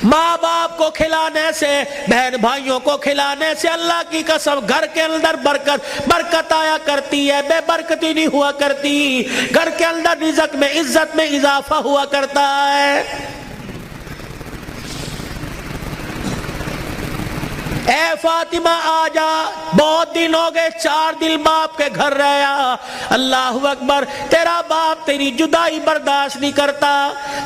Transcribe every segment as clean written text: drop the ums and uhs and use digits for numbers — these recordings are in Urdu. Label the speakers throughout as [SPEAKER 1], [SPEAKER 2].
[SPEAKER 1] ماں باپ کو کھلانے سے، بہن بھائیوں کو کھلانے سے اللہ کی قسم گھر کے اندر برکت آیا کرتی ہے، بے برکتی نہیں ہوا کرتی، گھر کے اندر رزق میں عزت میں اضافہ ہوا کرتا ہے۔ اے فاطمہ آ جا، بہت دن ہو گئے، 4 دن باپ کے گھر رہا، اللہ اکبر، تیرا باپ تیری جدائی برداشت نہیں کرتا۔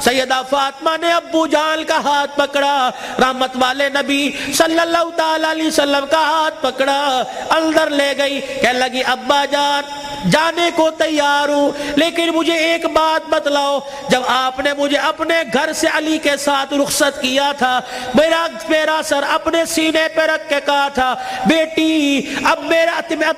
[SPEAKER 1] سیدہ فاطمہ نے ابو جان کا ہاتھ پکڑا، رحمت والے نبی صلی اللہ تعالی علیہ وسلم کا ہاتھ پکڑا، اندر لے گئی، کہنے لگی ابا جان جانے کو تیار ہوں، لیکن مجھے ایک بات بتلاؤ، جب آپ نے مجھے اپنے گھر سے علی کے ساتھ رخصت کیا تھا، میرا سر اپنے سینے پہ رکھ کے کہا تھا بیٹی اب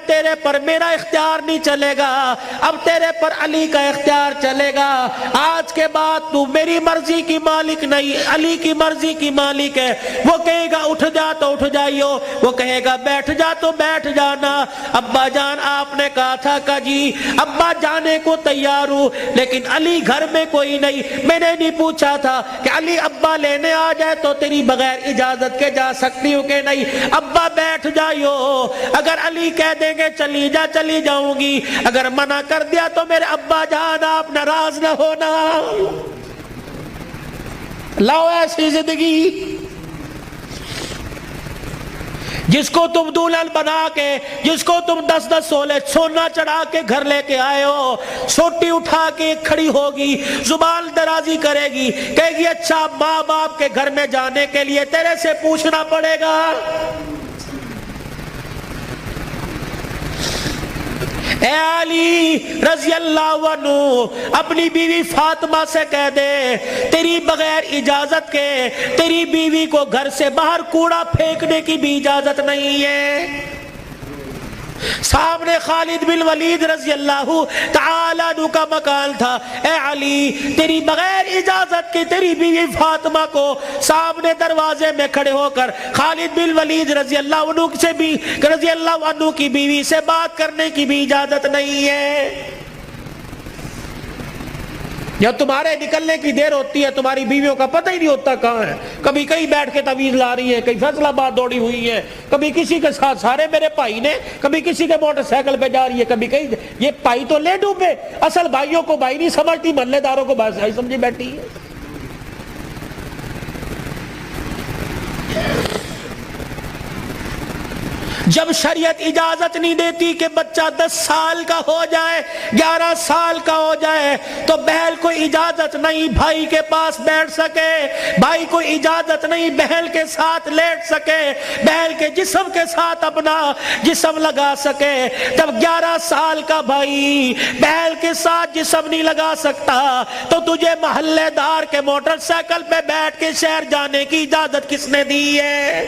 [SPEAKER 1] تیرے پر میرا اختیار نہیں چلے گا، اب تیرے پر علی کا اختیار چلے گا، آج کے بعد تو میری مرضی کی مالک نہیں، علی کی مرضی کی مالک ہے، وہ کہے گا اٹھ جا تو اٹھ جائیو، وہ کہے گا بیٹھ جا تو بیٹھ جانا۔ ابا جان آپ نے کہا تھا کہ جی ابا جانے کو تیار ہوں، لیکن علی گھر میں کوئی نہیں، میں نے نہیں پوچھا تھا کہ علی ابا لینے آ جائے تو تیری بغیر اجازت کے جا سکتی ہوں کہ نہیں، ابا بیٹھ جائیو، اگر علی کہہ دیں گے چلی جا چلی جاؤں گی، اگر منع کر دیا تو میرے ابا جان آپ ناراض نہ ہونا۔ لاؤ ایسی زندگی جس کو تم دلہن بنا کے، جس کو تم 10 سولے سونا چڑھا کے گھر لے کے آئے ہو، سوٹی اٹھا کے کھڑی ہوگی، زبان درازی کرے گی، کہے گی اچھا ماں باپ کے گھر میں جانے کے لیے تیرے سے پوچھنا پڑے گا۔ اے علی رضی اللہ عنہ اپنی بیوی فاطمہ سے کہہ دے تیری بغیر اجازت کے تیری بیوی کو گھر سے باہر کوڑا پھینکنے کی بھی اجازت نہیں ہے۔ سامنے خالد بن ولید رضی اللہ تعالی عنہ کا مکان تھا، اے علی تیری بغیر اجازت کے تیری بیوی فاطمہ کو سامنے دروازے میں کھڑے ہو کر خالد بن ولید رضی اللہ عنہ کی بیوی سے بات کرنے کی بھی اجازت نہیں ہے۔ جب تمہارے نکلنے کی دیر ہوتی ہے تمہاری بیویوں کا پتہ ہی نہیں ہوتا کہاں ہے، کبھی کہیں بیٹھ کے تعویذ لا رہی ہے، کہیں فیصلہ آباد دوڑی ہوئی ہے، کبھی کسی کے ساتھ سارے میرے بھائی نے، کبھی کسی کے موٹر سائیکل پہ جا رہی ہے، کبھی کہیں، یہ بھائی تو لے ڈوبے، اصل بھائیوں کو بھائی نہیں سمجھتی، محلے داروں کو بھائی سمجھی بیٹھی ہے۔ جب شریعت اجازت نہیں دیتی کہ بچہ 10 سال کا ہو جائے، 11 سال کا ہو جائے تو بہن کو اجازت نہیں بھائی کے پاس بیٹھ سکے، بھائی کو اجازت نہیں بہن کے ساتھ لیٹ سکے، بہن کے جسم کے ساتھ اپنا جسم لگا سکے۔ جب 11 سال کا بھائی بہن کے ساتھ جسم نہیں لگا سکتا تو تجھے محلے دار کے موٹر سائیکل پہ بیٹھ کے شہر جانے کی اجازت کس نے دی ہے؟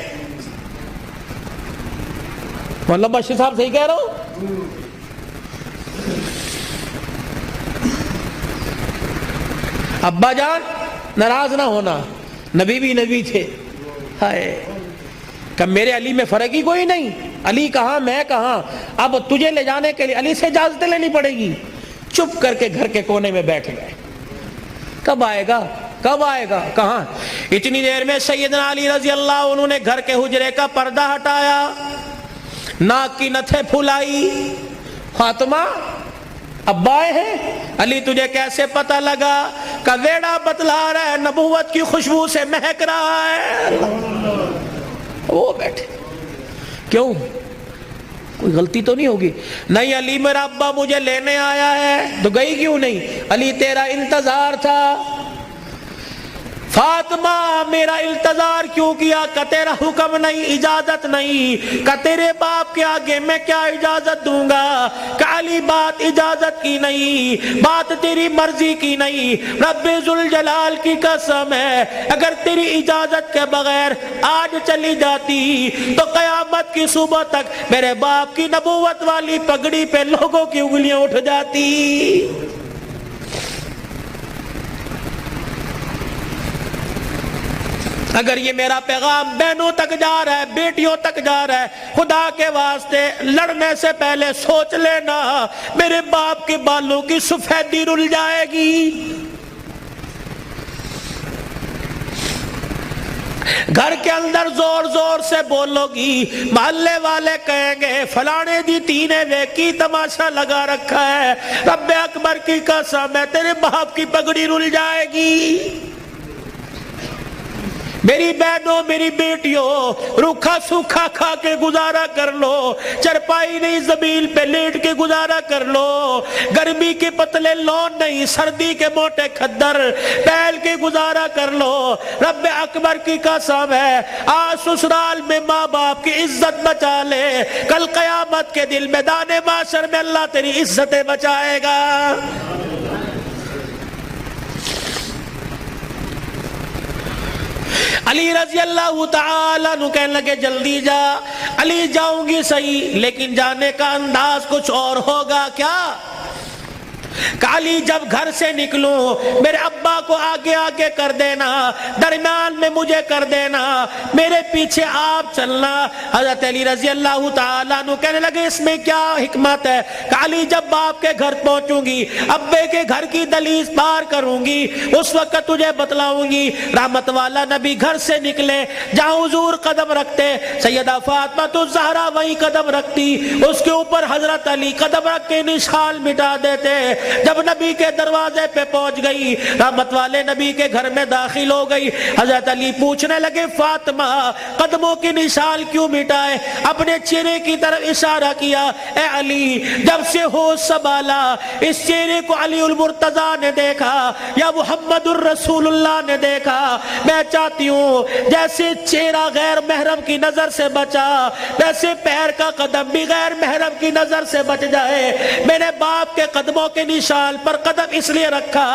[SPEAKER 1] مولانا بشیر صاحب صحیح کہہ رہا ہوں؟ ابا جان ناراض نہ ہونا، نبی بھی نبی تھے، ہائے کہ میرے علی میں فرق ہی کوئی نہیں، علی کہاں میں کہاں، اب تجھے لے جانے کے لیے علی سے اجازت لینی پڑے گی۔ چپ کر کے گھر کے کونے میں بیٹھ گئے، کب آئے گا کب آئے گا کہاں؟ اتنی دیر میں سیدنا علی رضی اللہ عنہ نے گھر کے حجرے کا پردہ ہٹایا، ناک کی نتھے پھلائی، فاطمہ ابا آئے ہیں؟ علی تجھے کیسے پتہ لگا؟ کہ ویڑا بتلا رہا ہے، نبوت کی خوشبو سے مہک رہا ہے۔ وہ بیٹھے، کیوں کوئی غلطی تو نہیں ہوگی؟ نہیں علی میرا ابا مجھے لینے آیا ہے۔ تو گئی کیوں نہیں؟ علی تیرا انتظار تھا۔ فاطمہ میرا انتظار کیوں کیا؟ کہ تیرا حکم نہیں، اجازت نہیں، کہ تیرے باپ کے آگے میں کیا اجازت دوں گا؟ کہ علی بات اجازت کی نہیں، بات تیری مرضی کی نہیں، رب ذوالجلال کی قسم ہے اگر تیری اجازت کے بغیر آج چلی جاتی تو قیامت کی صبح تک میرے باپ کی نبوت والی پگڑی پہ لوگوں کی انگلیاں اٹھ جاتی۔ اگر یہ میرا پیغام بہنوں تک جا رہا ہے، بیٹیوں تک جا رہا ہے، خدا کے واسطے لڑنے سے پہلے سوچ لینا میرے باپ کے بالوں کی سفیدی رل جائے گی۔ گھر کے اندر زور زور سے بولو گی، محلے والے کہیں گے فلانے دی تی نے ویکی تماشا لگا رکھا ہے، رب اکبر کی قسم ہے تیرے باپ کی پگڑی رل جائے گی۔ میری بہنوں میری بیٹیوں، روکھا سوکھا کھا کے گزارا کر لو، چرپائی نہیں زمین پہ لیٹ کے گزارا کر لو، گرمی کے پتلے لون نہیں سردی کے موٹے کھدر پہل کے گزارا کر لو۔ رب اکبر کی قسم ہے آج سسرال میں ماں باپ کی عزت بچا لے، کل قیامت کے دل میدان معاشر میں اللہ تیری عزتیں بچائے گا۔ علی رضی اللہ تعالیٰ عنہ کہنے لگے جلدی جا۔ علی جاؤں گی صحیح لیکن جانے کا انداز کچھ اور ہوگا کیا؟ علی جب گھر سے نکلوں میرے ابا کو آگے آگے کر دینا، درمیان میں مجھے کر دینا، میرے پیچھے آپ چلنا۔ حضرت علی رضی اللہ تعالیٰ عنہ کہنے لگے اس میں کیا حکمت ہے؟ علی جب باپ کے گھر پہنچوں گی، ابے کے گھر کی دہلیز پار کروں گی، اس وقت تجھے بتلاؤں گی۔ رحمت والا نبی گھر سے نکلے، جہاں حضور قدم رکھتے سیدہ فاطمہ الزہرا وہیں قدم رکھتی، اس کے اوپر حضرت علی قدم رکھ کے نشان مٹا دیتے۔ جب نبی کے دروازے پہ پہنچ گئی، رحمت والے نبی کے گھر میں داخل ہو گئی، حضرت علی پوچھنے لگے فاطمہ قدموں کی نشان کیوں مٹائے؟ اپنے چہرے کی طرف اشارہ کیا، اے علی جب سے ہوش سنبھالا اس چہرے کو علی المرتضیٰ نے دیکھا یا محمد الرسول اللہ نے دیکھا، میں چاہتی ہوں جیسے چہرہ غیر محرم کی نظر سے بچا ویسے پیر کا قدم بھی غیر محرم کی نظر سے بچ جائے۔ میں نے باپ کے قدموں کے نشان پر قدم اس لیے رکھا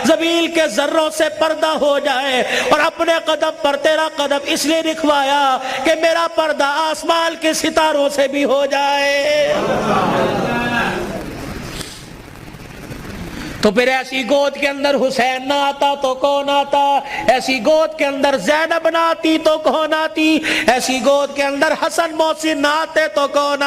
[SPEAKER 1] زمین کے ذروں سے پردہ ہو جائے، اور اپنے قدم پر تیرا قدم اس لیے رکھوایا کہ میرا پردہ آسمان کے ستاروں سے بھی ہو جائے۔ تو پھر ایسی گود کے اندر حسین نہ آتا تو کون آتا؟ ایسی گود کے اندر زینب نہ آتی تو کون آتی؟ ایسی گود کے اندر حسن محسن نہ آتے تو کون